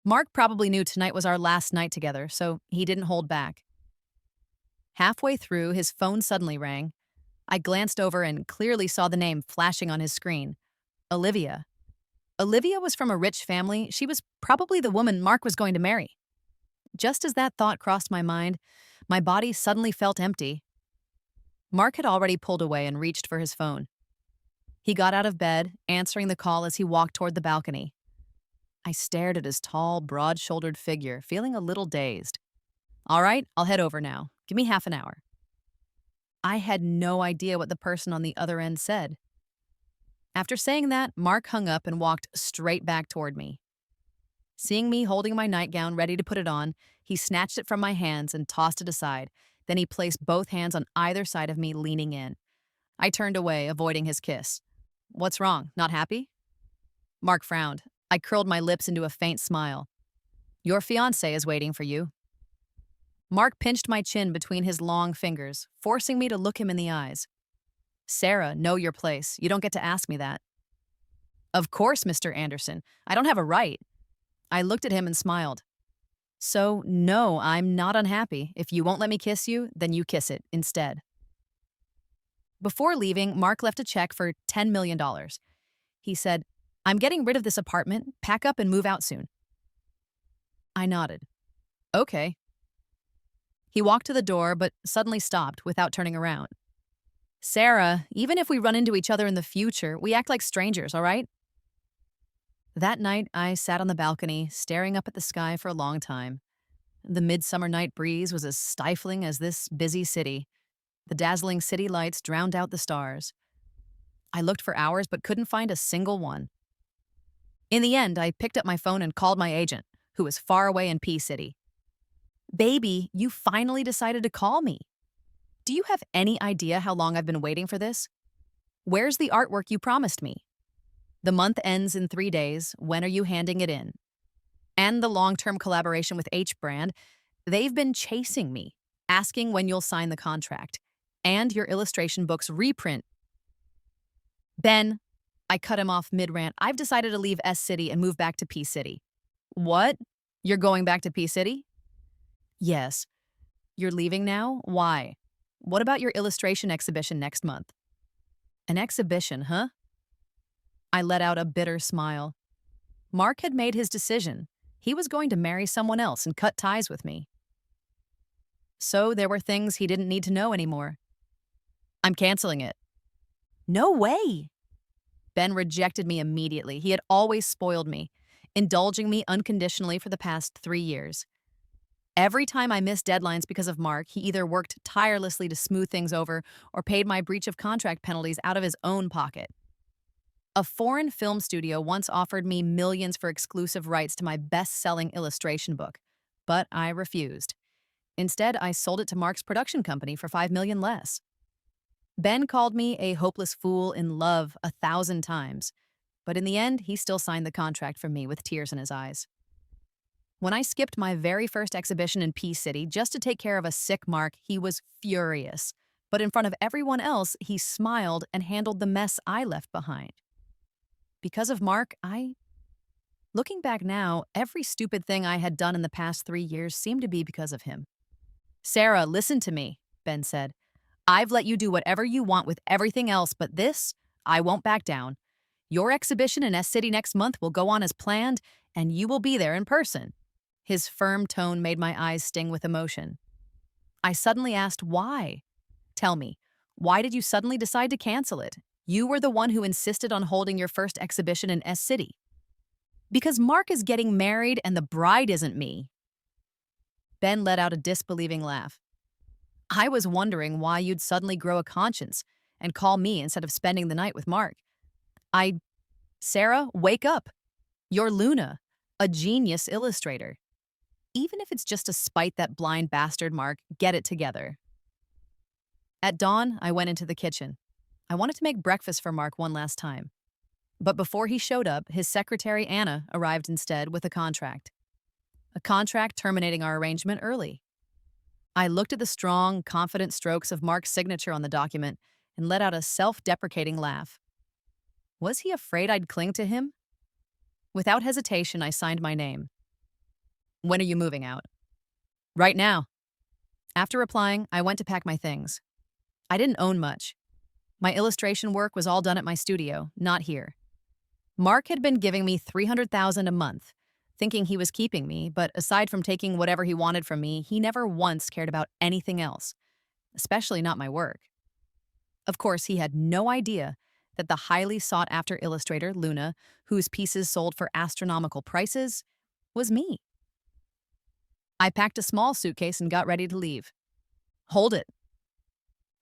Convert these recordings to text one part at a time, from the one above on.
Mark probably knew tonight was our last night together, so he didn't hold back. Halfway through, his phone suddenly rang. I glanced over and clearly saw the name flashing on his screen. Olivia. Olivia was from a rich family. She was probably the woman Mark was going to marry. Just as that thought crossed my mind, my body suddenly felt empty. Mark had already pulled away and reached for his phone. He got out of bed, answering the call as he walked toward the balcony. I stared at his tall, broad-shouldered figure, feeling a little dazed. All right, I'll head over now. Give me half an hour. I had no idea what the person on the other end said. After saying that, Mark hung up and walked straight back toward me. Seeing me holding my nightgown ready to put it on, he snatched it from my hands and tossed it aside. Then he placed both hands on either side of me, leaning in. I turned away, avoiding his kiss. What's wrong? Not happy? Mark frowned. I curled my lips into a faint smile. Your fiancé is waiting for you. Mark pinched my chin between his long fingers, forcing me to look him in the eyes. Sarah, know your place. You don't get to ask me that. Of course, Mr. Anderson. I don't have a right. I looked at him and smiled. So, no, I'm not unhappy. If you won't let me kiss you, then you kiss it instead. Before leaving, Mark left a check for $10 million. He said, I'm getting rid of this apartment. Pack up and move out soon. I nodded. Okay. He walked to the door, but suddenly stopped without turning around. Sarah, even if we run into each other in the future, we act like strangers, all right? That night, I sat on the balcony, staring up at the sky for a long time. The midsummer night breeze was as stifling as this busy city. The dazzling city lights drowned out the stars. I looked for hours but couldn't find a single one. In the end, I picked up my phone and called my agent, who was far away in P City. Baby, you finally decided to call me. Do you have any idea how long I've been waiting for this? Where's the artwork you promised me? The month ends in 3 days. When are you handing it in? And the long-term collaboration with H Brand, they've been chasing me, asking when you'll sign the contract. And your illustration book's reprint. Ben, I cut him off mid-rant. I've decided to leave S City and move back to P City. What? You're going back to P City? Yes. You're leaving now? Why? What about your illustration exhibition next month? An exhibition, huh? I let out a bitter smile. Mark had made his decision. He was going to marry someone else and cut ties with me. So there were things he didn't need to know anymore. I'm canceling it. No way. Ben rejected me immediately. He had always spoiled me, indulging me unconditionally for the past 3 years. Every time I missed deadlines because of Mark, he either worked tirelessly to smooth things over or paid my breach of contract penalties out of his own pocket. A foreign film studio once offered me millions for exclusive rights to my best-selling illustration book, but I refused. Instead, I sold it to Mark's production company for $5 million less. Ben called me a hopeless fool in love 1,000 times, but in the end, he still signed the contract for me with tears in his eyes. When I skipped my very first exhibition in P City just to take care of a sick Mark, he was furious. But in front of everyone else, he smiled and handled the mess I left behind. Because of Mark, looking back now, every stupid thing I had done in the past 3 years seemed to be because of him. Sarah, listen to me, Ben said. I've let you do whatever you want with everything else, but this, I won't back down. Your exhibition in S City next month will go on as planned, and you will be there in person. His firm tone made my eyes sting with emotion. I suddenly asked why. Tell me, why did you suddenly decide to cancel it? You were the one who insisted on holding your first exhibition in S City. Because Mark is getting married and the bride isn't me. Ben let out a disbelieving laugh. I was wondering why you'd suddenly grow a conscience and call me instead of spending the night with Mark. Sarah, wake up. You're Luna, a genius illustrator. Even if it's just to spite that blind bastard Mark, get it together. At dawn, I went into the kitchen. I wanted to make breakfast for Mark one last time. But before he showed up, his secretary, Anna, arrived instead with a contract. A contract terminating our arrangement early. I looked at the strong, confident strokes of Mark's signature on the document and let out a self-deprecating laugh. Was he afraid I'd cling to him? Without hesitation, I signed my name. When are you moving out? Right now. After replying, I went to pack my things. I didn't own much. My illustration work was all done at my studio, not here. Mark had been giving me $300,000 a month, thinking he was keeping me, but aside from taking whatever he wanted from me, he never once cared about anything else, especially not my work. Of course, he had no idea that the highly sought-after illustrator, Luna, whose pieces sold for astronomical prices, was me. I packed a small suitcase and got ready to leave. Hold it.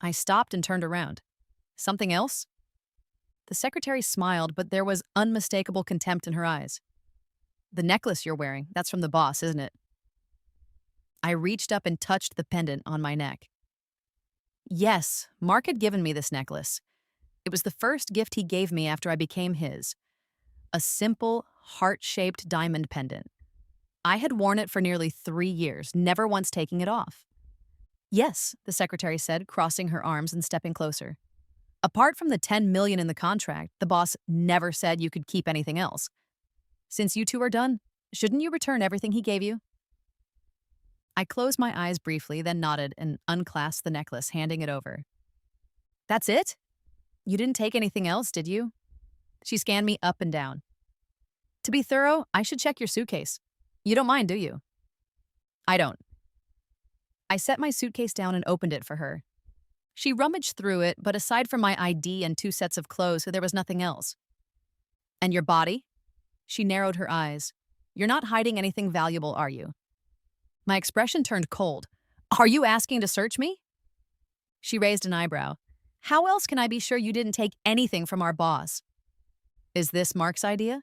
I stopped and turned around. Something else? The secretary smiled, but there was unmistakable contempt in her eyes. The necklace you're wearing, that's from the boss, isn't it? I reached up and touched the pendant on my neck. Yes, Mark had given me this necklace. It was the first gift he gave me after I became his. A simple, heart-shaped diamond pendant. I had worn it for nearly 3 years, never once taking it off. Yes, the secretary said, crossing her arms and stepping closer. Apart from the $10 million in the contract, the boss never said you could keep anything else. Since you two are done, shouldn't you return everything he gave you? I closed my eyes briefly, then nodded and unclasped the necklace, handing it over. That's it? You didn't take anything else, did you? She scanned me up and down. To be thorough, I should check your suitcase. You don't mind, do you? I don't. I set my suitcase down and opened it for her. She rummaged through it, but aside from my ID and 2 sets of clothes, there was nothing else. And your body? She narrowed her eyes. You're not hiding anything valuable, are you? My expression turned cold. Are you asking to search me? She raised an eyebrow. How else can I be sure you didn't take anything from our boss? Is this Mark's idea?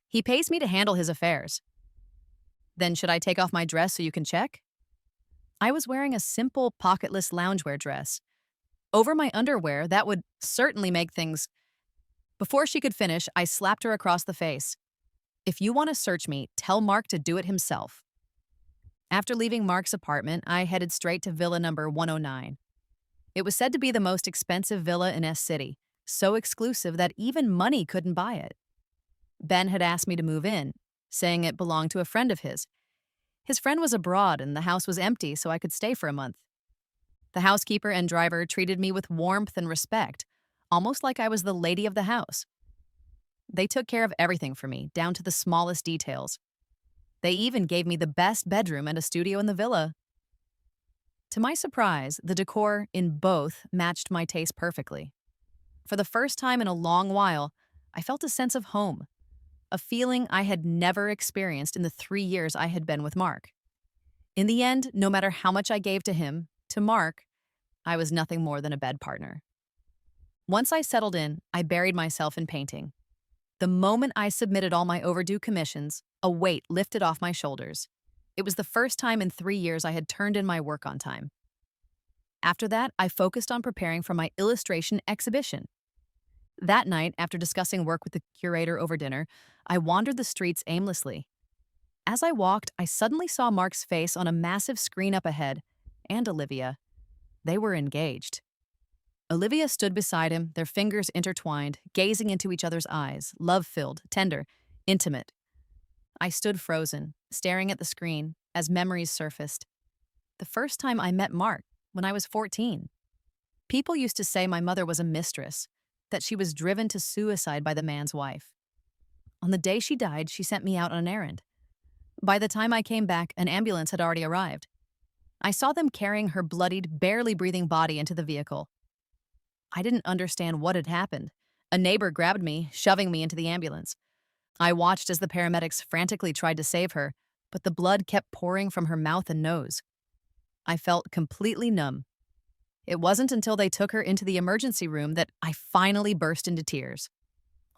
He pays me to handle his affairs. Then should I take off my dress so you can check? I was wearing a simple, pocketless loungewear dress. Over my underwear, that would certainly make things... Before she could finish, I slapped her across the face. If you want to search me, tell Mark to do it himself. After leaving Mark's apartment, I headed straight to villa number 109. It was said to be the most expensive villa in S City, so exclusive that even money couldn't buy it. Ben had asked me to move in, saying it belonged to a friend of his. His friend was abroad and the house was empty, so I could stay for a month. The housekeeper and driver treated me with warmth and respect, almost like I was the lady of the house. They took care of everything for me, down to the smallest details. They even gave me the best bedroom and a studio in the villa. To my surprise, the decor in both matched my taste perfectly. For the first time in a long while, I felt a sense of home, a feeling I had never experienced in the 3 years I had been with Mark. In the end, no matter how much I gave to him, to Mark, I was nothing more than a bed partner. Once I settled in, I buried myself in painting. The moment I submitted all my overdue commissions, a weight lifted off my shoulders. It was the first time in 3 years I had turned in my work on time. After that, I focused on preparing for my illustration exhibition. That night, after discussing work with the curator over dinner, I wandered the streets aimlessly. As I walked, I suddenly saw Mark's face on a massive screen up ahead, and Olivia. They were engaged. Olivia stood beside him, their fingers intertwined, gazing into each other's eyes, love-filled, tender, intimate. I stood frozen, staring at the screen, as memories surfaced. The first time I met Mark, when I was 14. People used to say my mother was a mistress, that she was driven to suicide by the man's wife. On the day she died, she sent me out on an errand. By the time I came back, an ambulance had already arrived. I saw them carrying her bloodied, barely breathing body into the vehicle. I didn't understand what had happened. A neighbor grabbed me, shoving me into the ambulance. I watched as the paramedics frantically tried to save her, but the blood kept pouring from her mouth and nose. I felt completely numb. It wasn't until they took her into the emergency room that I finally burst into tears.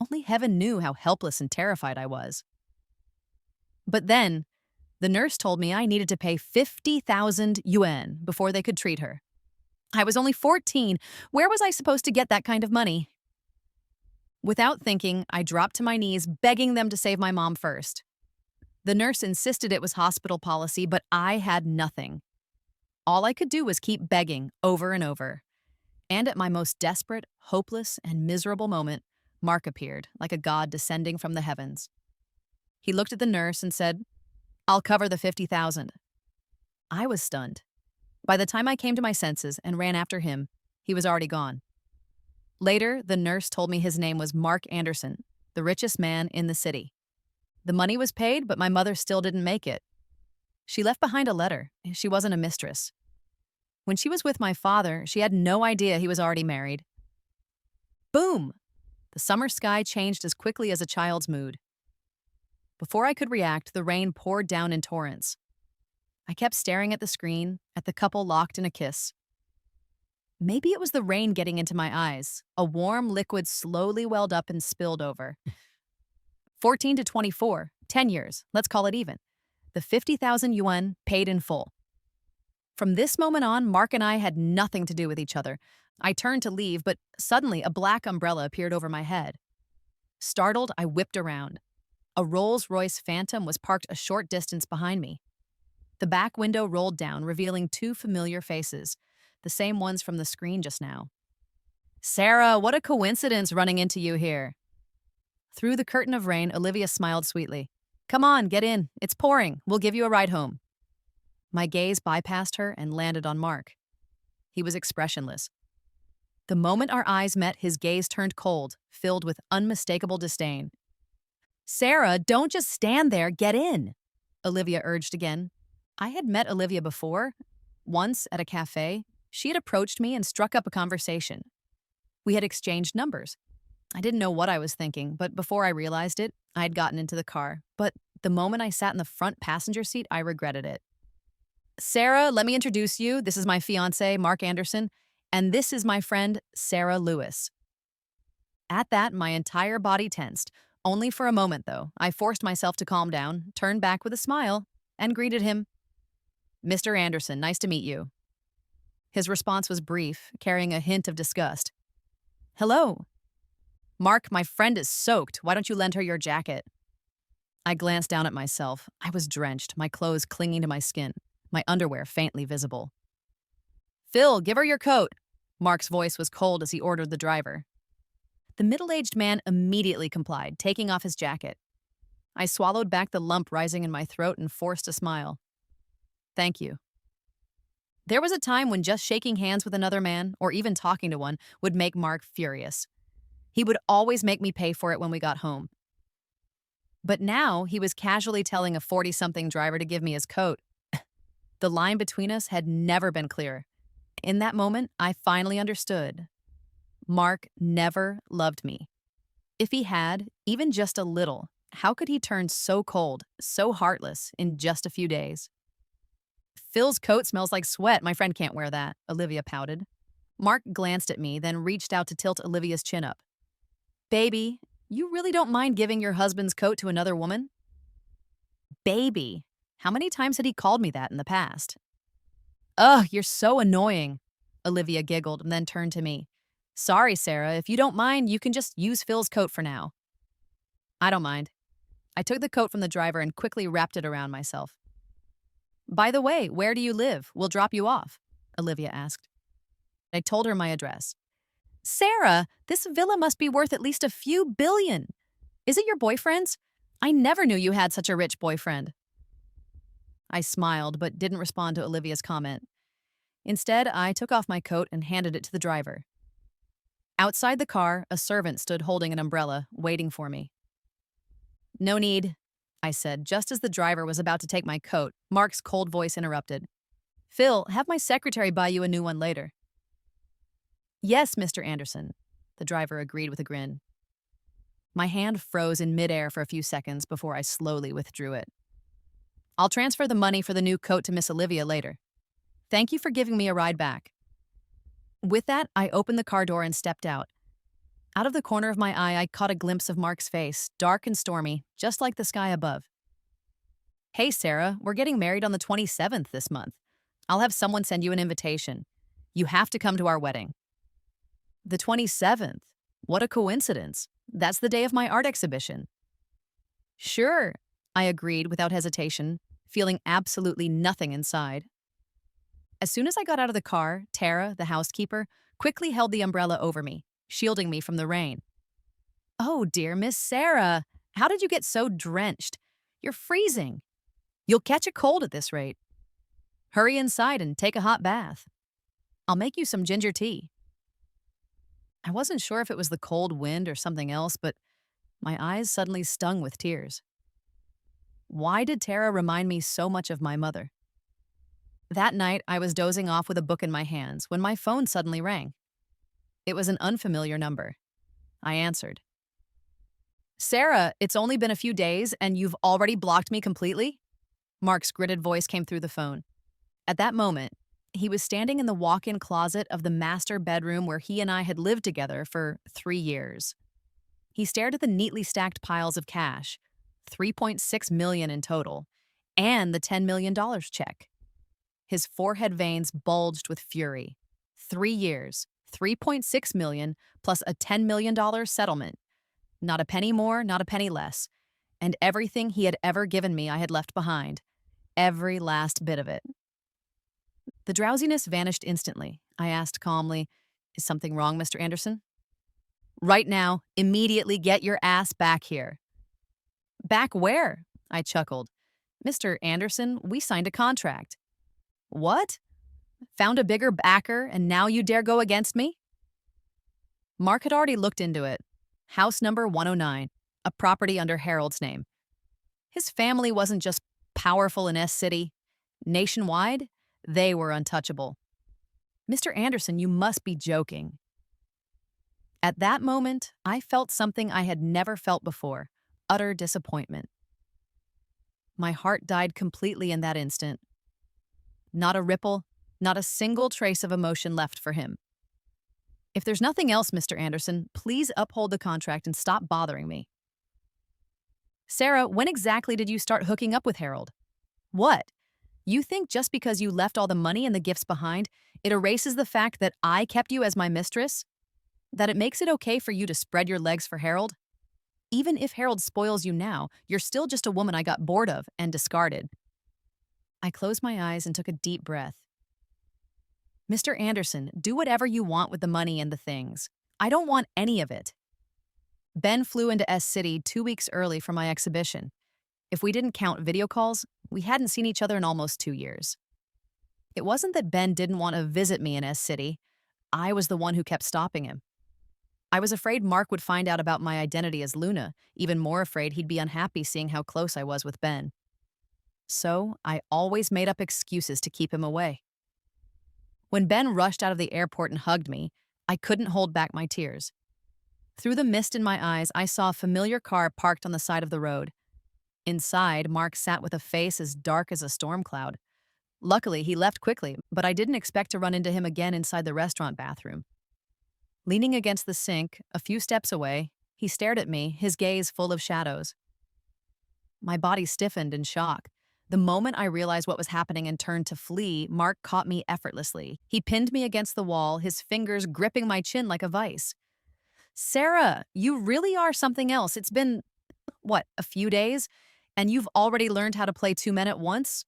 Only heaven knew how helpless and terrified I was. But then, the nurse told me I needed to pay 50,000 yuan before they could treat her. I was only 14. Where was I supposed to get that kind of money? Without thinking, I dropped to my knees, begging them to save my mom first. The nurse insisted it was hospital policy, but I had nothing. All I could do was keep begging over and over. And at my most desperate, hopeless, and miserable moment, Mark appeared, like a god descending from the heavens. He looked at the nurse and said, I'll cover the 50,000. I was stunned. By the time I came to my senses and ran after him, he was already gone. Later, the nurse told me his name was Mark Anderson, the richest man in the city. The money was paid, but my mother still didn't make it. She left behind a letter. She wasn't a mistress. When she was with my father, she had no idea he was already married. Boom! The summer sky changed as quickly as a child's mood. Before I could react, the rain poured down in torrents. I kept staring at the screen, at the couple locked in a kiss. Maybe it was the rain getting into my eyes. A warm liquid slowly welled up and spilled over. 14 to 24, 10 years, let's call it even. The 50,000 yuan paid in full. From this moment on, Mark and I had nothing to do with each other. I turned to leave, but suddenly a black umbrella appeared over my head. Startled, I whipped around. A Rolls-Royce Phantom was parked a short distance behind me. The back window rolled down, revealing two familiar faces, the same ones from the screen just now. Sarah, what a coincidence running into you here. Through the curtain of rain, Olivia smiled sweetly. Come on, get in. It's pouring. We'll give you a ride home. My gaze bypassed her and landed on Mark. He was expressionless. The moment our eyes met, his gaze turned cold, filled with unmistakable disdain. Sarah, don't just stand there, get in, Olivia urged again. I had met Olivia before. Once, at a cafe, she had approached me and struck up a conversation. We had exchanged numbers. I didn't know what I was thinking, but before I realized it, I had gotten into the car. But the moment I sat in the front passenger seat, I regretted it. Sarah, let me introduce you. This is my fiancé, Mark Anderson, and this is my friend, Sarah Lewis. At that, my entire body tensed. Only for a moment, though. I forced myself to calm down, turned back with a smile, and greeted him. Mr. Anderson, nice to meet you. His response was brief, carrying a hint of disgust. Hello. Mark, my friend is soaked. Why don't you lend her your jacket? I glanced down at myself. I was drenched, my clothes clinging to my skin, my underwear faintly visible. Phil, give her your coat. Mark's voice was cold as he ordered the driver. The middle-aged man immediately complied, taking off his jacket. I swallowed back the lump rising in my throat and forced a smile. Thank you. There was a time when just shaking hands with another man, or even talking to one, would make Mark furious. He would always make me pay for it when we got home. But now he was casually telling a 40-something driver to give me his coat. The line between us had never been clearer. In that moment, I finally understood. Mark never loved me. If he had, even just a little, how could he turn so cold, so heartless, in just a few days? Phil's coat smells like sweat. My friend can't wear that, Olivia pouted. Mark glanced at me, then reached out to tilt Olivia's chin up. Baby, you really don't mind giving your husband's coat to another woman? Baby. How many times had he called me that in the past? Ugh, you're so annoying, Olivia giggled and then turned to me. Sorry, Sarah, if you don't mind, you can just use Phil's coat for now. I don't mind. I took the coat from the driver and quickly wrapped it around myself. By the way, where do you live? We'll drop you off, Olivia asked. I told her my address. Sarah, this villa must be worth at least a few billion. Is it your boyfriend's? I never knew you had such a rich boyfriend. I smiled but didn't respond to Olivia's comment. Instead, I took off my coat and handed it to the driver. Outside the car, a servant stood holding an umbrella, waiting for me. No need, I said, just as the driver was about to take my coat. Mark's cold voice interrupted. Phil, have my secretary buy you a new one later. Yes, Mr. Anderson, the driver agreed with a grin. My hand froze in midair for a few seconds before I slowly withdrew it. I'll transfer the money for the new coat to Miss Olivia later. Thank you for giving me a ride back. With that, I opened the car door and stepped out. Out of the corner of my eye, I caught a glimpse of Mark's face, dark and stormy, just like the sky above. Hey, Sarah, we're getting married on the 27th this month. I'll have someone send you an invitation. You have to come to our wedding. The 27th? What a coincidence. That's the day of my art exhibition. Sure, I agreed without hesitation, feeling absolutely nothing inside. As soon as I got out of the car, Tara, the housekeeper, quickly held the umbrella over me, shielding me from the rain. Oh, dear Miss Sarah, how did you get so drenched? You're freezing. You'll catch a cold at this rate. Hurry inside and take a hot bath. I'll make you some ginger tea. I wasn't sure if it was the cold wind or something else, but my eyes suddenly stung with tears. Why did Tara remind me so much of my mother? That night, I was dozing off with a book in my hands when my phone suddenly rang. It was an unfamiliar number. I answered. Sarah, it's only been a few days and you've already blocked me completely? Mark's gritted voice came through the phone. At that moment, he was standing in the walk-in closet of the master bedroom where he and I had lived together for 3 years. He stared at the neatly stacked piles of cash, 3.6 million in total, and the $10 million check. His forehead veins bulged with fury. 3 years, 3.6 million plus a $10 million settlement. Not a penny more, not a penny less. And everything he had ever given me I had left behind. Every last bit of it. The drowsiness vanished instantly. I asked calmly, "Is something wrong, Mr. Anderson?" "Right now, immediately get your ass back here." "Back where?" I chuckled. "Mr. Anderson, we signed a contract." "What? Found a bigger backer and now you dare go against me?" Mark had already looked into it. House number 109, a property under Harold's name. His family wasn't just powerful in S City. Nationwide, they were untouchable. "Mr. Anderson, you must be joking." At that moment, I felt something I had never felt before, utter disappointment. My heart died completely in that instant. Not a ripple, not a single trace of emotion left for him. "If there's nothing else, Mr. Anderson, please uphold the contract and stop bothering me." "Sarah, when exactly did you start hooking up with Harold?" "What? You think just because you left all the money and the gifts behind, it erases the fact that I kept you as my mistress? That it makes it okay for you to spread your legs for Harold? Even if Harold spoils you now, you're still just a woman I got bored of and discarded." I closed my eyes and took a deep breath. "Mr. Anderson, do whatever you want with the money and the things. I don't want any of it." Ben flew into S City 2 weeks early for my exhibition. If we didn't count video calls, we hadn't seen each other in almost 2 years. It wasn't that Ben didn't want to visit me in S City. I was the one who kept stopping him. I was afraid Mark would find out about my identity as Luna, even more afraid he'd be unhappy seeing how close I was with Ben. So I always made up excuses to keep him away. When Ben rushed out of the airport and hugged me, I couldn't hold back my tears. Through the mist in my eyes, I saw a familiar car parked on the side of the road. Inside, Mark sat with a face as dark as a storm cloud. Luckily, he left quickly, but I didn't expect to run into him again inside the restaurant bathroom. Leaning against the sink, a few steps away, he stared at me, his gaze full of shadows. My body stiffened in shock. The moment I realized what was happening and turned to flee, Mark caught me effortlessly. He pinned me against the wall, his fingers gripping my chin like a vice. "Sarah, you really are something else. It's been, what, a few days? And you've already learned how to play 2 men at once?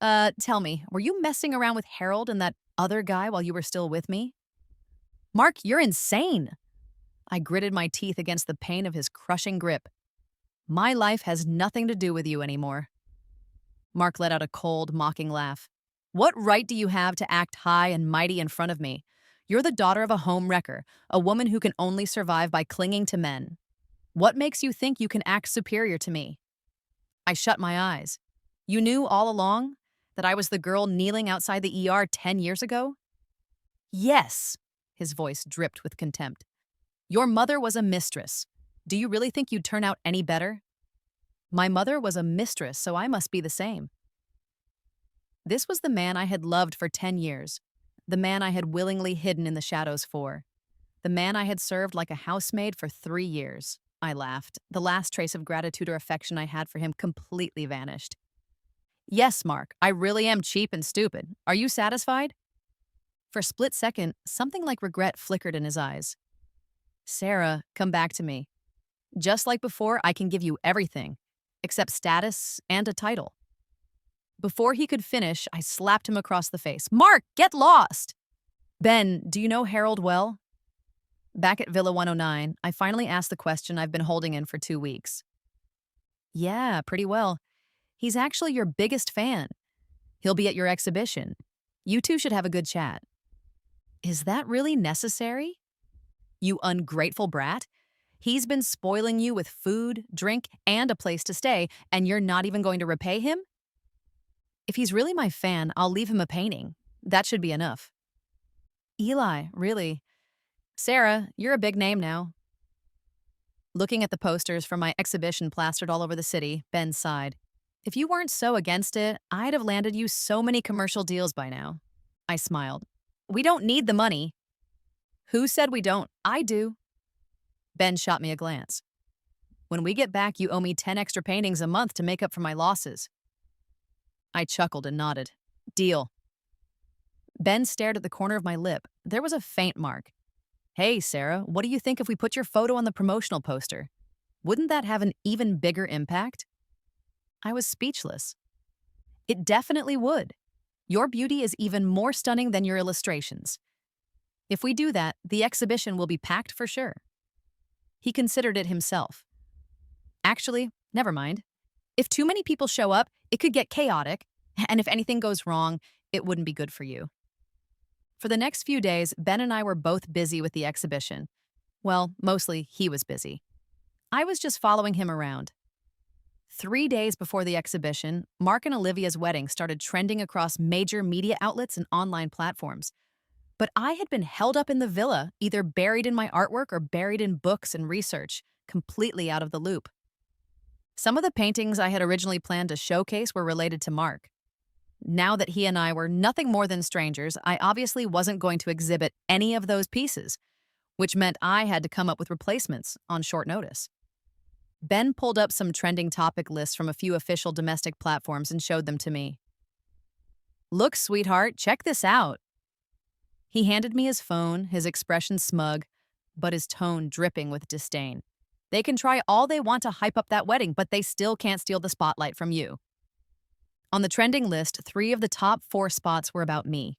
Tell me, were you messing around with Harold and that other guy while you were still with me?" "Mark, you're insane." I gritted my teeth against the pain of his crushing grip. "My life has nothing to do with you anymore." Mark let out a cold, mocking laugh. "What right do you have to act high and mighty in front of me? You're the daughter of a home wrecker, a woman who can only survive by clinging to men. What makes you think you can act superior to me?" I shut my eyes. "You knew all along that I was the girl kneeling outside the ER 10 years ago?" "Yes." His voice dripped with contempt. "Your mother was a mistress. Do you really think you'd turn out any better?" "My mother was a mistress, so I must be the same." This was the man I had loved for 10 years, the man I had willingly hidden in the shadows for, the man I had served like a housemaid for 3 years. I laughed. The last trace of gratitude or affection I had for him completely vanished. "Yes, Mark, I really am cheap and stupid. Are you satisfied?" For a split second, something like regret flickered in his eyes. "Sarah, come back to me. Just like before, I can give you everything, except status and a title." Before he could finish, I slapped him across the face. "Mark, get lost!" "Ben, do you know Harold well?" Back at Villa 109, I finally asked the question I've been holding in for 2 weeks. "Yeah, pretty well. He's actually your biggest fan. He'll be at your exhibition. You two should have a good chat. Is that really necessary? You ungrateful brat? He's been spoiling you with food, drink, and a place to stay, and you're not even going to repay him? If he's really my fan, I'll leave him a painting. That should be enough. Eli, really? Sarah, you're a big name now. Looking at the posters from my exhibition plastered all over the city, Ben sighed. If you weren't so against it, I'd have landed you so many commercial deals by now. I smiled. We don't need the money. Who said we don't? I do. Ben shot me a glance. When we get back, you owe me 10 extra paintings a month to make up for my losses. I chuckled and nodded. Deal. Ben stared at the corner of my lip. There was a faint mark. Hey, Sarah, what do you think if we put your photo on the promotional poster? Wouldn't that have an even bigger impact? I was speechless. It definitely would. Your beauty is even more stunning than your illustrations. If we do that, the exhibition will be packed for sure. He considered it himself. Actually, never mind. If too many people show up, it could get chaotic, and if anything goes wrong, it wouldn't be good for you. For the next few days, Ben and I were both busy with the exhibition. Well, mostly he was busy. I was just following him around. 3 days before the exhibition, Mark and Olivia's wedding started trending across major media outlets and online platforms. But I had been held up in the villa, either buried in my artwork or buried in books and research, completely out of the loop. Some of the paintings I had originally planned to showcase were related to Mark. Now that he and I were nothing more than strangers, I obviously wasn't going to exhibit any of those pieces, which meant I had to come up with replacements on short notice. Ben pulled up some trending topic lists from a few official domestic platforms and showed them to me. Look, sweetheart, check this out. He handed me his phone, his expression smug, but his tone dripping with disdain. They can try all they want to hype up that wedding, but they still can't steal the spotlight from you. On the trending list, 3 of the top 4 spots were about me.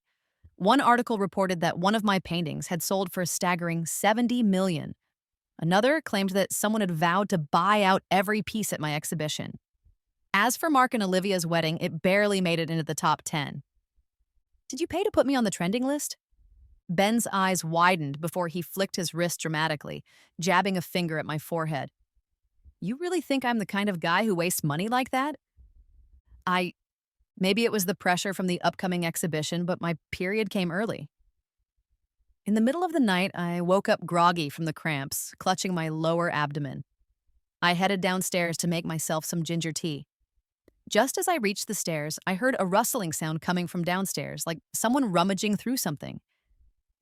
One article reported that one of my paintings had sold for a staggering $70 million. Another claimed that someone had vowed to buy out every piece at my exhibition. As for Mark and Olivia's wedding, it barely made it into the top 10. Did you pay to put me on the trending list? Ben's eyes widened before he flicked his wrist dramatically, jabbing a finger at my forehead. You really think I'm the kind of guy who wastes money like that? Maybe it was the pressure from the upcoming exhibition, but my period came early. In the middle of the night, I woke up groggy from the cramps, clutching my lower abdomen. I headed downstairs to make myself some ginger tea. Just as I reached the stairs, I heard a rustling sound coming from downstairs, like someone rummaging through something.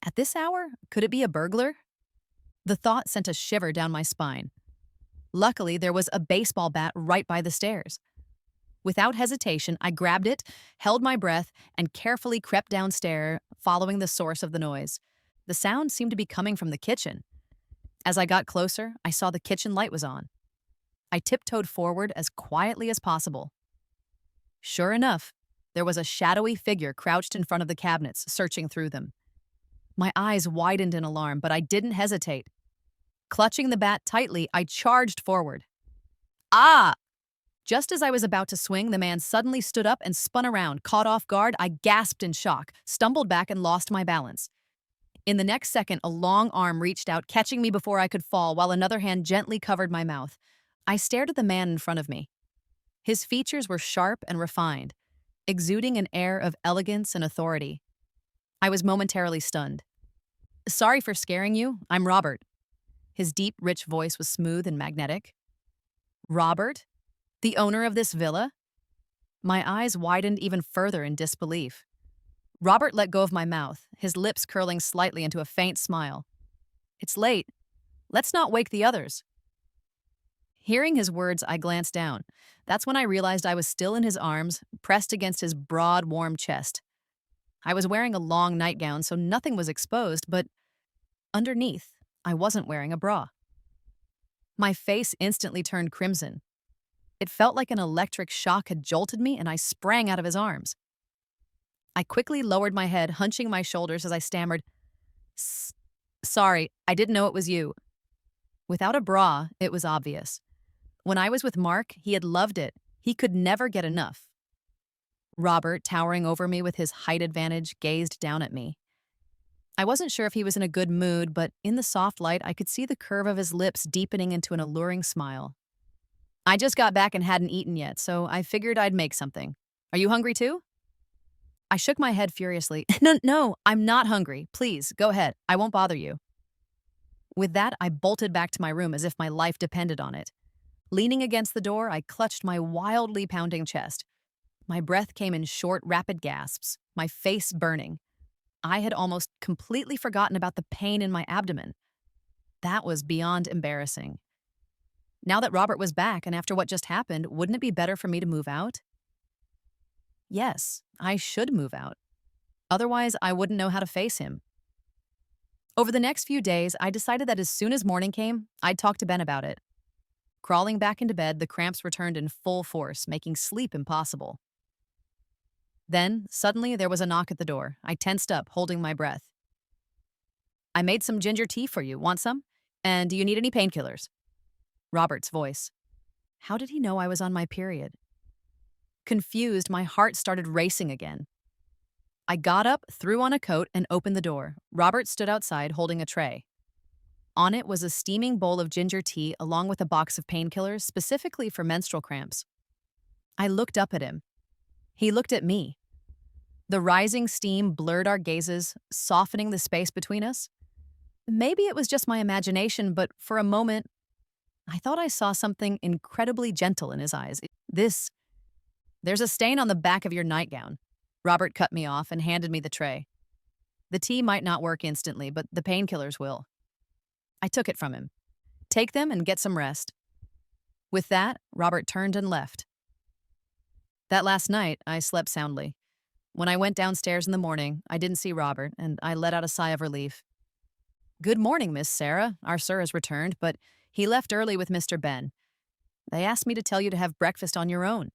At this hour, could it be a burglar? The thought sent a shiver down my spine. Luckily, there was a baseball bat right by the stairs. Without hesitation, I grabbed it, held my breath, and carefully crept downstairs, following the source of the noise. The sound seemed to be coming from the kitchen. As I got closer, I saw the kitchen light was on. I tiptoed forward as quietly as possible. Sure enough, there was a shadowy figure crouched in front of the cabinets, searching through them. My eyes widened in alarm, but I didn't hesitate. Clutching the bat tightly, I charged forward. Ah! Just as I was about to swing, the man suddenly stood up and spun around. Caught off guard, I gasped in shock, stumbled back, and lost my balance. In the next second, a long arm reached out, catching me before I could fall, while another hand gently covered my mouth. I stared at the man in front of me. His features were sharp and refined, exuding an air of elegance and authority. I was momentarily stunned. Sorry for scaring you. I'm Robert. His deep, rich voice was smooth and magnetic. Robert? The owner of this villa? My eyes widened even further in disbelief. Robert let go of my mouth, his lips curling slightly into a faint smile. It's late. Let's not wake the others. Hearing his words, I glanced down. That's when I realized I was still in his arms, pressed against his broad, warm chest. I was wearing a long nightgown, so nothing was exposed, but underneath, I wasn't wearing a bra. My face instantly turned crimson. It felt like an electric shock had jolted me, and I sprang out of his arms. I quickly lowered my head, hunching my shoulders as I stammered, Sorry, I didn't know it was you. Without a bra, it was obvious. When I was with Mark, he had loved it. He could never get enough. Robert, towering over me with his height advantage, gazed down at me. I wasn't sure if he was in a good mood, but in the soft light, I could see the curve of his lips deepening into an alluring smile. I just got back and hadn't eaten yet, so I figured I'd make something. Are you hungry too? I shook my head furiously. No, I'm not hungry. Please, go ahead. I won't bother you. With that, I bolted back to my room as if my life depended on it. Leaning against the door, I clutched my wildly pounding chest. My breath came in short, rapid gasps, my face burning. I had almost completely forgotten about the pain in my abdomen. That was beyond embarrassing. Now that Robert was back and after what just happened, wouldn't it be better for me to move out? Yes, I should move out. Otherwise, I wouldn't know how to face him. Over the next few days, I decided that as soon as morning came, I'd talk to Ben about it. Crawling back into bed, the cramps returned in full force, making sleep impossible. Then, suddenly, there was a knock at the door. I tensed up, holding my breath. I made some ginger tea for you. Want some? And do you need any painkillers? Robert's voice. How did he know I was on my period? Confused, my heart started racing again. I got up, threw on a coat, and opened the door. Robert stood outside holding a tray. On it was a steaming bowl of ginger tea along with a box of painkillers specifically for menstrual cramps. I looked up at him. He looked at me. The rising steam blurred our gazes, softening the space between us. Maybe it was just my imagination, but for a moment, I thought I saw something incredibly gentle in his eyes. There's a stain on the back of your nightgown. Robert cut me off and handed me the tray. The tea might not work instantly, but the painkillers will. I took it from him. Take them and get some rest. With that, Robert turned and left. That last night, I slept soundly. When I went downstairs in the morning, I didn't see Robert, and I let out a sigh of relief. Good morning, Miss Sarah. Our sir has returned, but he left early with Mr. Ben. They asked me to tell you to have breakfast on your own.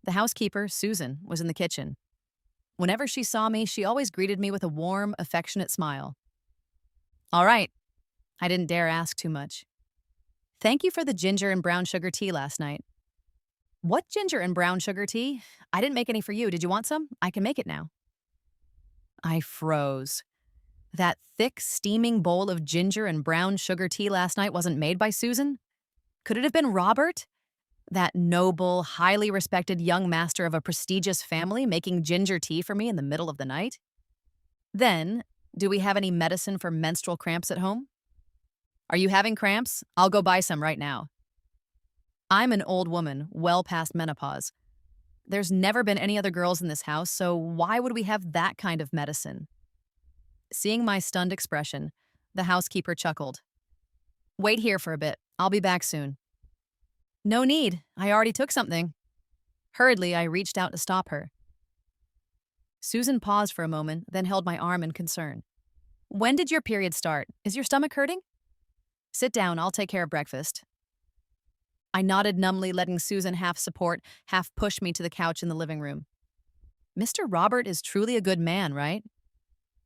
The housekeeper, Susan, was in the kitchen. Whenever she saw me, she always greeted me with a warm, affectionate smile. All right. I didn't dare ask too much. Thank you for the ginger and brown sugar tea last night. What ginger and brown sugar tea? I didn't make any for you. Did you want some? I can make it now. I froze. That thick, steaming bowl of ginger and brown sugar tea last night wasn't made by Susan? Could it have been Robert? That noble, highly respected young master of a prestigious family making ginger tea for me in the middle of the night? Then, do we have any medicine for menstrual cramps at home? Are you having cramps? I'll go buy some right now. I'm an old woman, well past menopause. There's never been any other girls in this house, so why would we have that kind of medicine? Seeing my stunned expression, the housekeeper chuckled. Wait here for a bit. I'll be back soon. No need. I already took something. Hurriedly, I reached out to stop her. Susan paused for a moment, then held my arm in concern. When did your period start? Is your stomach hurting? Sit down. I'll take care of breakfast. I nodded numbly, letting Susan half support, half push me to the couch in the living room. Mr. Robert is truly a good man, right?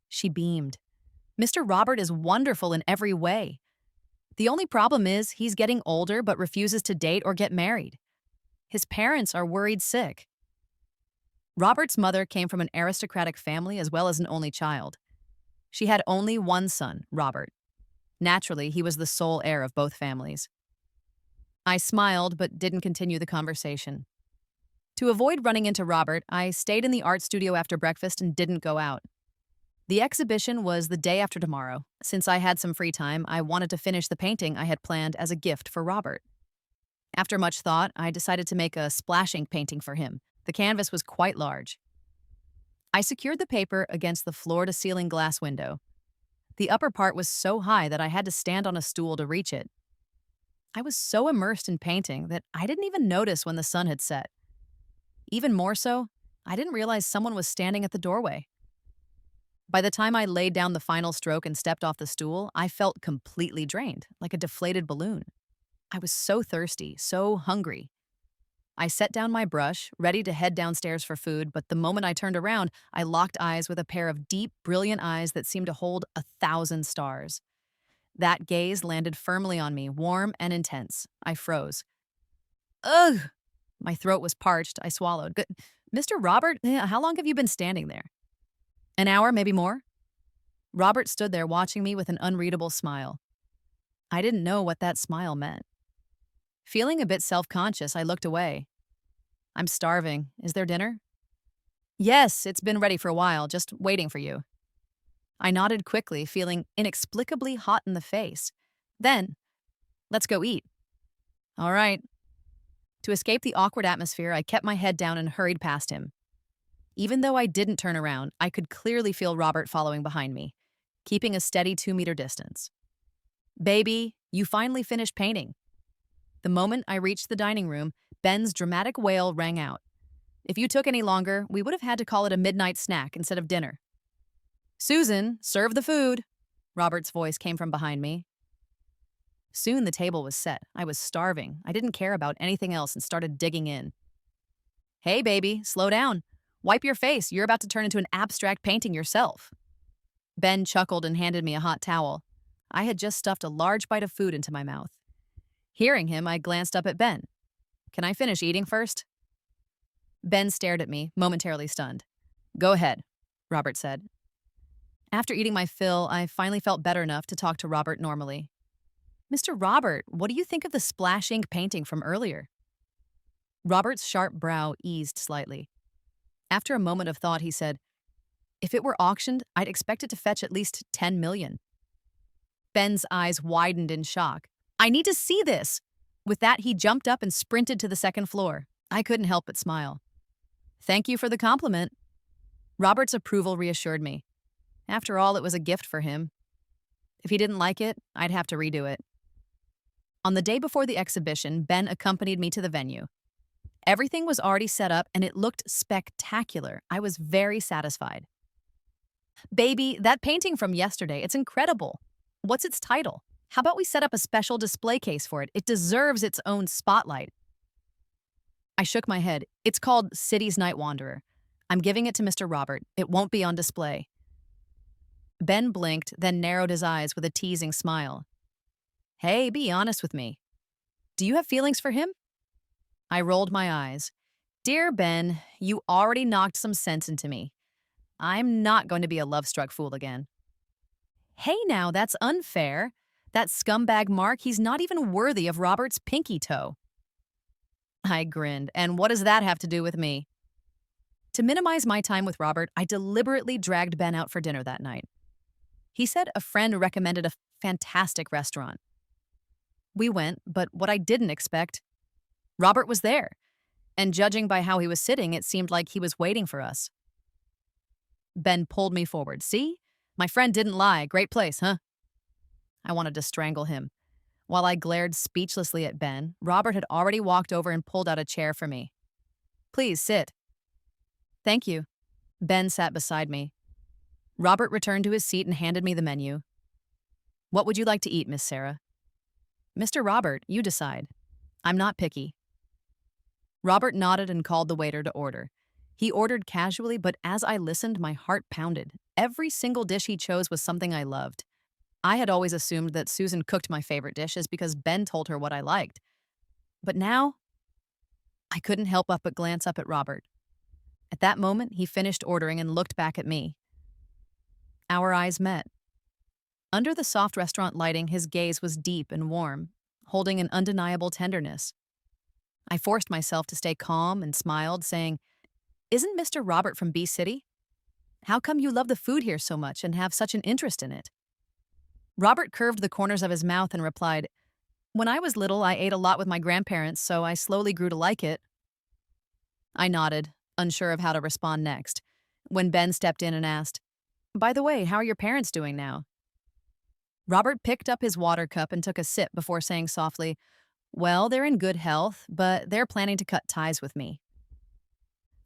She beamed. Mr. Robert is wonderful in every way. The only problem is he's getting older but refuses to date or get married. His parents are worried sick. Robert's mother came from an aristocratic family as well as an only child. She had only one son, Robert. Naturally, he was the sole heir of both families. I smiled but didn't continue the conversation. To avoid running into Robert, I stayed in the art studio after breakfast and didn't go out. The exhibition was the day after tomorrow. Since I had some free time, I wanted to finish the painting I had planned as a gift for Robert. After much thought, I decided to make a splash ink painting for him. The canvas was quite large. I secured the paper against the floor-to-ceiling glass window. The upper part was so high that I had to stand on a stool to reach it. I was so immersed in painting that I didn't even notice when the sun had set. Even more so, I didn't realize someone was standing at the doorway. By the time I laid down the final stroke and stepped off the stool, I felt completely drained, like a deflated balloon. I was so thirsty, so hungry. I set down my brush, ready to head downstairs for food, but the moment I turned around, I locked eyes with a pair of deep, brilliant eyes that seemed to hold 1,000 stars. That gaze landed firmly on me, warm and intense. I froze. Ugh! My throat was parched. I swallowed. Mr. Robert, how long have you been standing there? An hour, maybe more? Robert stood there watching me with an unreadable smile. I didn't know what that smile meant. Feeling a bit self-conscious, I looked away. I'm starving. Is there dinner? Yes, it's been ready for a while, just waiting for you. I nodded quickly, feeling inexplicably hot in the face. Then, let's go eat. All right. To escape the awkward atmosphere, I kept my head down and hurried past him. Even though I didn't turn around, I could clearly feel Robert following behind me, keeping a steady 2-meter distance. Baby, you finally finished painting. The moment I reached the dining room, Ben's dramatic wail rang out. If you took any longer, we would have had to call it a midnight snack instead of dinner. Susan, serve the food. Robert's voice came from behind me. Soon the table was set. I was starving. I didn't care about anything else and started digging in. Hey, baby, slow down. Wipe your face. You're about to turn into an abstract painting yourself. Ben chuckled and handed me a hot towel. I had just stuffed a large bite of food into my mouth. Hearing him, I glanced up at Ben. Can I finish eating first? Ben stared at me, momentarily stunned. Go ahead, Robert said. After eating my fill, I finally felt better enough to talk to Robert normally. Mr. Robert, what do you think of the splash ink painting from earlier? Robert's sharp brow eased slightly. After a moment of thought, he said, if it were auctioned, I'd expect it to fetch at least 10 million. Ben's eyes widened in shock. I need to see this! With that, he jumped up and sprinted to the second floor. I couldn't help but smile. Thank you for the compliment. Robert's approval reassured me. After all, it was a gift for him. If he didn't like it, I'd have to redo it. On the day before the exhibition, Ben accompanied me to the venue. Everything was already set up and it looked spectacular. I was very satisfied. Baby, that painting from yesterday, it's incredible. What's its title? How about we set up a special display case for it? It deserves its own spotlight. I shook my head. It's called City's Night Wanderer. I'm giving it to Mr. Robert. It won't be on display. Ben blinked, then narrowed his eyes with a teasing smile. Hey, be honest with me. Do you have feelings for him? I rolled my eyes. Dear Ben, you already knocked some sense into me. I'm not going to be a love-struck fool again. Hey now, that's unfair. That scumbag Mark, he's not even worthy of Robert's pinky toe. I grinned. And what does that have to do with me? To minimize my time with Robert, I deliberately dragged Ben out for dinner that night. He said a friend recommended a fantastic restaurant. We went, but what I didn't expect, Robert was there. And judging by how he was sitting, it seemed like he was waiting for us. Ben pulled me forward. See? My friend didn't lie. Great place, huh? I wanted to strangle him. While I glared speechlessly at Ben, Robert had already walked over and pulled out a chair for me. Please sit. Thank you. Ben sat beside me. Robert returned to his seat and handed me the menu. What would you like to eat, Miss Sarah? Mr. Robert, you decide. I'm not picky. Robert nodded and called the waiter to order. He ordered casually, but as I listened, my heart pounded. Every single dish he chose was something I loved. I had always assumed that Susan cooked my favorite dishes because Ben told her what I liked. But now, I couldn't help but glance up at Robert. At that moment, he finished ordering and looked back at me. Our eyes met. Under the soft restaurant lighting, his gaze was deep and warm, holding an undeniable tenderness. I forced myself to stay calm and smiled, saying, Isn't Mr. Robert from B City? How come you love the food here so much and have such an interest in it? Robert curved the corners of his mouth and replied, When I was little, I ate a lot with my grandparents, so I slowly grew to like it. I nodded, unsure of how to respond next, when Ben stepped in and asked, By the way, how are your parents doing now? Robert picked up his water cup and took a sip before saying softly, Well, they're in good health, but they're planning to cut ties with me.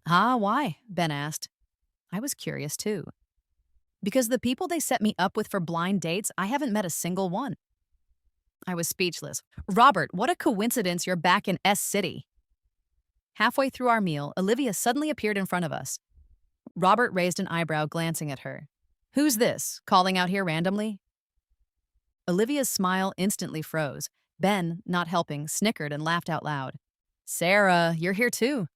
Ah, why? Ben asked. I was curious too. Because the people they set me up with for blind dates, I haven't met a single one. I was speechless. Robert, what a coincidence you're back in S City. Halfway through our meal, Olivia suddenly appeared in front of us. Robert raised an eyebrow, glancing at her. Who's this, calling out here randomly? Olivia's smile instantly froze. Ben, not helping, snickered and laughed out loud. Sarah, you're here too.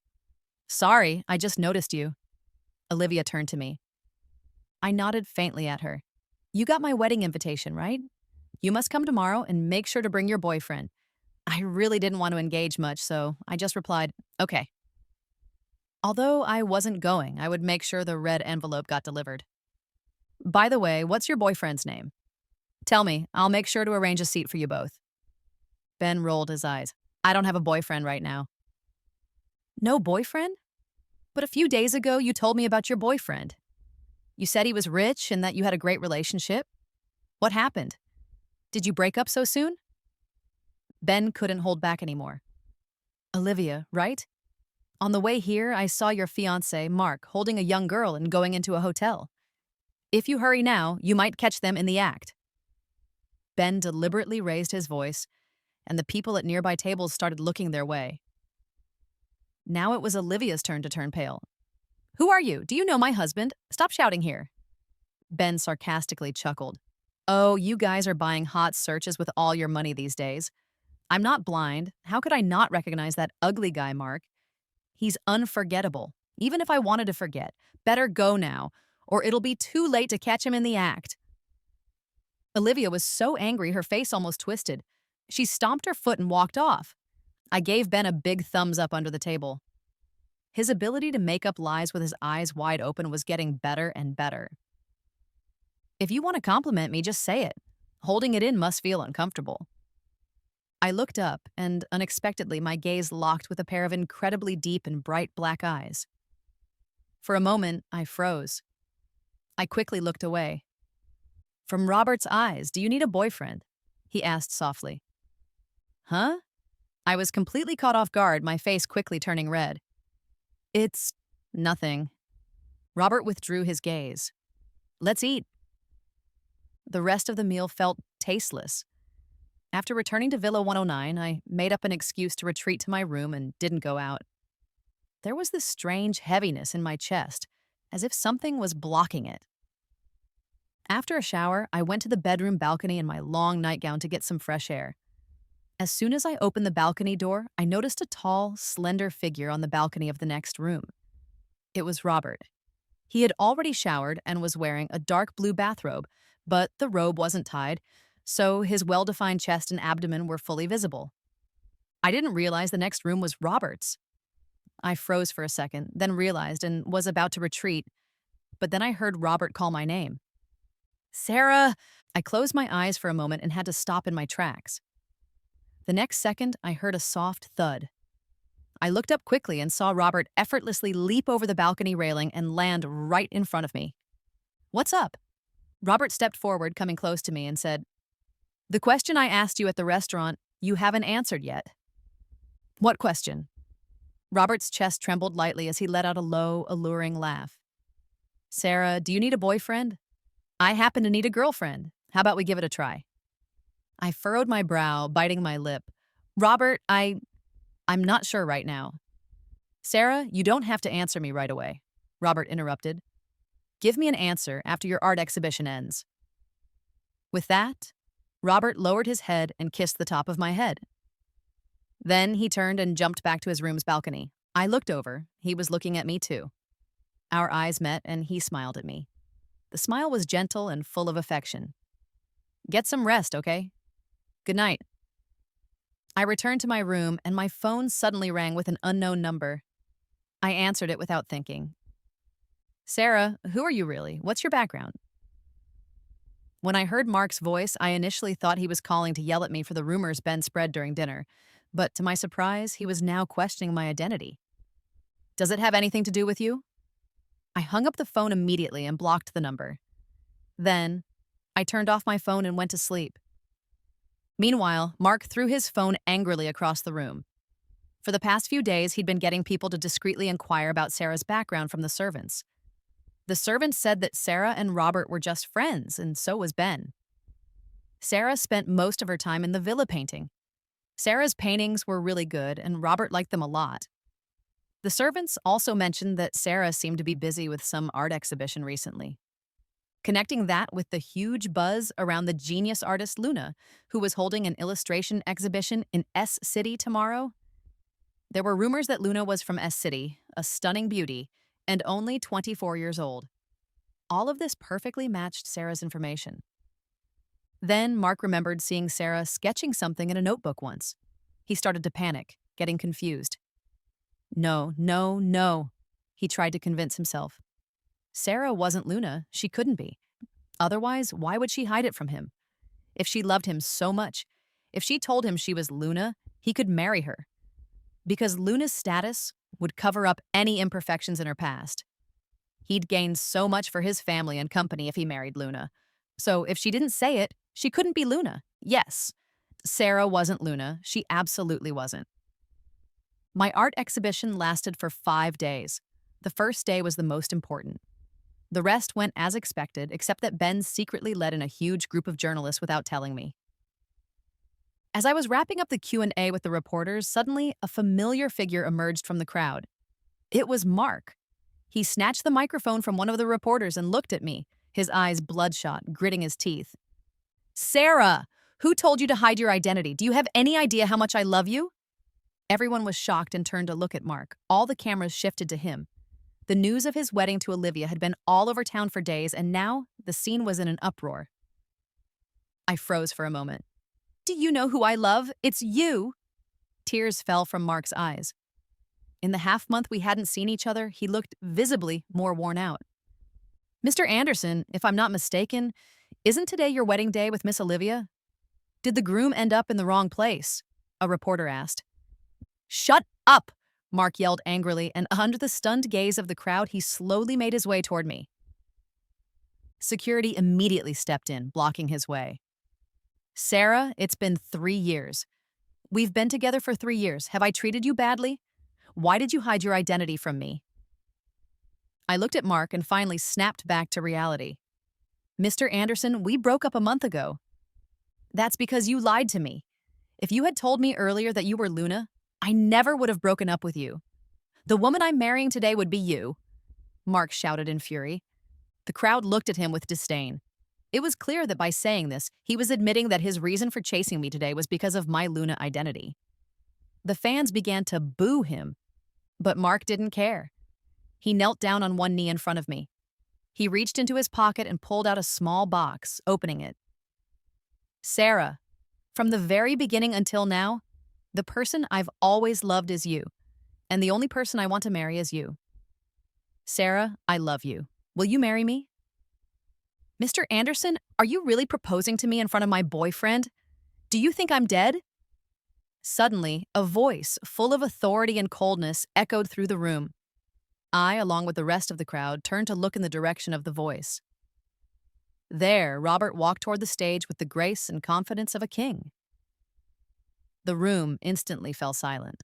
Sorry, I just noticed you. Olivia turned to me. I nodded faintly at her. You got my wedding invitation, right? You must come tomorrow and make sure to bring your boyfriend. I really didn't want to engage much, so I just replied, okay. Although I wasn't going, I would make sure the red envelope got delivered. By the way, what's your boyfriend's name? Tell me, I'll make sure to arrange a seat for you both. Ben rolled his eyes. I don't have a boyfriend right now. No boyfriend? But a few days ago, you told me about your boyfriend. You said he was rich and that you had a great relationship. What happened? Did you break up so soon? Ben couldn't hold back anymore. Olivia, right? On the way here, I saw your fiancé, Mark, holding a young girl and going into a hotel. If you hurry now, you might catch them in the act. Ben deliberately raised his voice, and the people at nearby tables started looking their way. Now it was Olivia's turn to turn pale. Who are you? Do you know my husband? Stop shouting here. Ben sarcastically chuckled. Oh, you guys are buying hot searches with all your money these days. I'm not blind. How could I not recognize that ugly guy, Mark? He's unforgettable. Even if I wanted to forget, better go now, or it'll be too late to catch him in the act. Olivia was so angry her face almost twisted. She stomped her foot and walked off. I gave Ben a big thumbs up under the table. His ability to make up lies with his eyes wide open was getting better and better. If you want to compliment me, just say it. Holding it in must feel uncomfortable. I looked up, and unexpectedly my gaze locked with a pair of incredibly deep and bright black eyes. For a moment, I froze. I quickly looked away. From Robert's eyes, do you need a boyfriend? He asked softly. Huh? I was completely caught off guard, my face quickly turning red. It's nothing. Robert withdrew his gaze. Let's eat. The rest of the meal felt tasteless. After returning to Villa 109, I made up an excuse to retreat to my room and didn't go out. There was this strange heaviness in my chest, as if something was blocking it. After a shower, I went to the bedroom balcony in my long nightgown to get some fresh air. As soon as I opened the balcony door, I noticed a tall, slender figure on the balcony of the next room. It was Robert. He had already showered and was wearing a dark blue bathrobe, but the robe wasn't tied, so his well-defined chest and abdomen were fully visible. I didn't realize the next room was Robert's. I froze for a second, then realized and was about to retreat, but then I heard Robert call my name. Sarah! I closed my eyes for a moment and had to stop in my tracks. The next second, I heard a soft thud. I looked up quickly and saw Robert effortlessly leap over the balcony railing and land right in front of me. What's up? Robert stepped forward, coming close to me, and said, The question I asked you at the restaurant, you haven't answered yet. What question? Robert's chest trembled lightly as he let out a low, alluring laugh. Sarah, do you need a boyfriend? I happen to need a girlfriend. How about we give it a try? I furrowed my brow, biting my lip. Robert, I'm not sure right now. Sarah, you don't have to answer me right away, Robert interrupted. Give me an answer after your art exhibition ends. With that, Robert lowered his head and kissed the top of my head. Then he turned and jumped back to his room's balcony. I looked over. He was looking at me too. Our eyes met and he smiled at me. The smile was gentle and full of affection. Get some rest, okay? Good night. I returned to my room and my phone suddenly rang with an unknown number. I answered it without thinking. Sarah, who are you really? What's your background? When I heard Mark's voice, I initially thought he was calling to yell at me for the rumors Ben spread during dinner, but to my surprise, he was now questioning my identity. Does it have anything to do with you? I hung up the phone immediately and blocked the number. Then, I turned off my phone and went to sleep. Meanwhile, Mark threw his phone angrily across the room. For the past few days, he'd been getting people to discreetly inquire about Sarah's background from the servants. The servants said that Sarah and Robert were just friends, and so was Ben. Sarah spent most of her time in the villa painting. Sarah's paintings were really good, and Robert liked them a lot. The servants also mentioned that Sarah seemed to be busy with some art exhibition recently. Connecting that with the huge buzz around the genius artist Luna, who was holding an illustration exhibition in S City tomorrow, There were rumors that Luna was from S City, a stunning beauty, and only 24 years old. All of this perfectly matched Sarah's information. Then Mark remembered seeing Sarah sketching something in a notebook once. He started to panic, getting confused. No, no, no, he tried to convince himself. Sarah wasn't Luna, she couldn't be. Otherwise, why would she hide it from him? If she loved him so much, if she told him she was Luna, he could marry her. Because Luna's status would cover up any imperfections in her past. He'd gain so much for his family and company if he married Luna. So if she didn't say it, she couldn't be Luna. Yes, Sarah wasn't Luna. She absolutely wasn't. My art exhibition lasted for 5 days. The first day was the most important. The rest went as expected, except that Ben secretly led in a huge group of journalists without telling me. As I was wrapping up the Q&A with the reporters, suddenly a familiar figure emerged from the crowd. It was Mark. He snatched the microphone from one of the reporters and looked at me, his eyes bloodshot, gritting his teeth. "Sarah, who told you to hide your identity? Do you have any idea how much I love you?" Everyone was shocked and turned to look at Mark. All the cameras shifted to him. The news of his wedding to Olivia had been all over town for days, and now the scene was in an uproar. I froze for a moment. "Do you know who I love? It's you!" Tears fell from Mark's eyes. In the half-month we hadn't seen each other, he looked visibly more worn out. "Mr. Anderson, if I'm not mistaken, isn't today your wedding day with Miss Olivia? Did the groom end up in the wrong place?" a reporter asked. "Shut up!" Mark yelled angrily, and under the stunned gaze of the crowd, he slowly made his way toward me. Security immediately stepped in, blocking his way. "Sarah, it's been 3 years. We've been together for 3 years. Have I treated you badly? Why did you hide your identity from me?" I looked at Mark and finally snapped back to reality. "Mr. Anderson, we broke up a month ago." "That's because you lied to me. If you had told me earlier that you were Luna, I never would have broken up with you. The woman I'm marrying today would be you," Mark shouted in fury. The crowd looked at him with disdain. It was clear that by saying this, he was admitting that his reason for chasing me today was because of my Luna identity. The fans began to boo him, but Mark didn't care. He knelt down on one knee in front of me. He reached into his pocket and pulled out a small box, opening it. "Sarah, from the very beginning until now, the person I've always loved is you, and the only person I want to marry is you. Sarah, I love you. Will you marry me?" "Mr. Anderson, are you really proposing to me in front of my boyfriend? Do you think I'm dead?" Suddenly, a voice full of authority and coldness echoed through the room. I, along with the rest of the crowd, turned to look in the direction of the voice. There, Robert walked toward the stage with the grace and confidence of a king. The room instantly fell silent.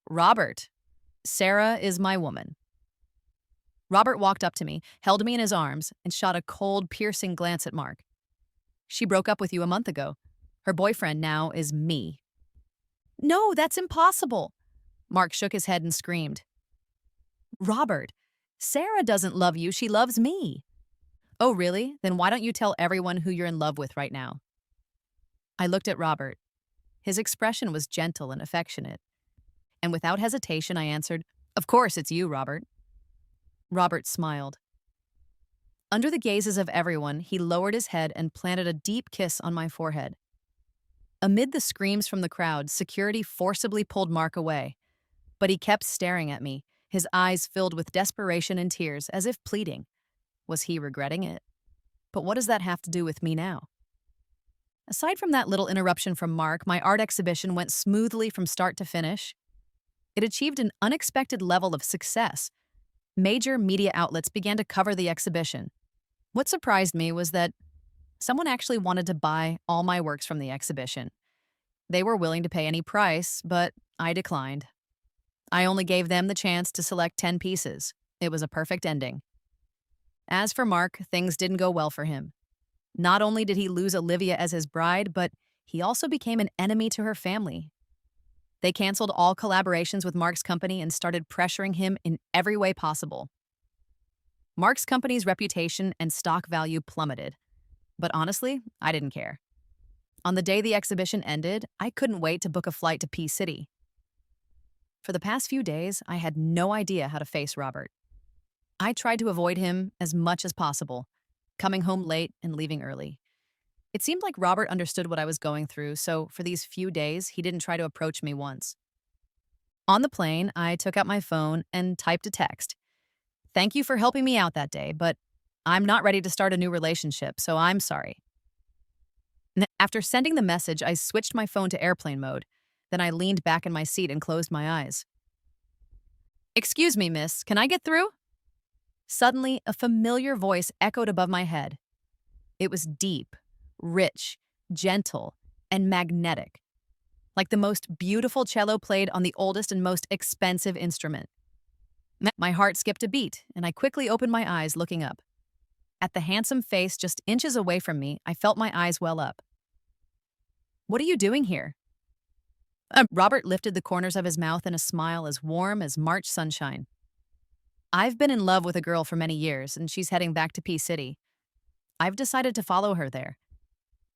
"Robert, Sarah is my woman." Robert walked up to me, held me in his arms, and shot a cold, piercing glance at Mark. "She broke up with you a month ago. Her boyfriend now is me." "No, that's impossible." Mark shook his head and screamed. "Robert, Sarah doesn't love you, she loves me." "Oh, really? Then why don't you tell everyone who you're in love with right now?" I looked at Robert. His expression was gentle and affectionate. And without hesitation, I answered, "Of course it's you, Robert." Robert smiled. Under the gazes of everyone, he lowered his head and planted a deep kiss on my forehead. Amid the screams from the crowd, security forcibly pulled Mark away. But he kept staring at me, his eyes filled with desperation and tears, as if pleading. Was he regretting it? But what does that have to do with me now? Aside from that little interruption from Mark, my art exhibition went smoothly from start to finish. It achieved an unexpected level of success. Major media outlets began to cover the exhibition. What surprised me was that someone actually wanted to buy all my works from the exhibition. They were willing to pay any price, but I declined. I only gave them the chance to select 10 pieces. It was a perfect ending. As for Mark, things didn't go well for him. Not only did he lose Olivia as his bride, but he also became an enemy to her family. They canceled all collaborations with Mark's company and started pressuring him in every way possible. Mark's company's reputation and stock value plummeted. But honestly, I didn't care. On the day the exhibition ended, I couldn't wait to book a flight to Peace City. For the past few days, I had no idea how to face Robert. I tried to avoid him as much as possible, coming home late and leaving early. It seemed like Robert understood what I was going through, so for these few days, he didn't try to approach me once. On the plane, I took out my phone and typed a text. Thank you for helping me out that day, but I'm not ready to start a new relationship, so I'm sorry. After sending the message, I switched my phone to airplane mode. Then I leaned back in my seat and closed my eyes. Excuse me, miss, can I get through? Suddenly, a familiar voice echoed above my head. It was deep, rich, gentle, and magnetic, like the most beautiful cello played on the oldest and most expensive instrument. My heart skipped a beat, and I quickly opened my eyes, looking up. At the handsome face just inches away from me, I felt my eyes well up. What are you doing here? Robert lifted the corners of his mouth in a smile as warm as March sunshine. I've been in love with a girl for many years, and she's heading back to P City. I've decided to follow her there.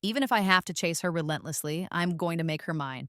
Even if I have to chase her relentlessly, I'm going to make her mine.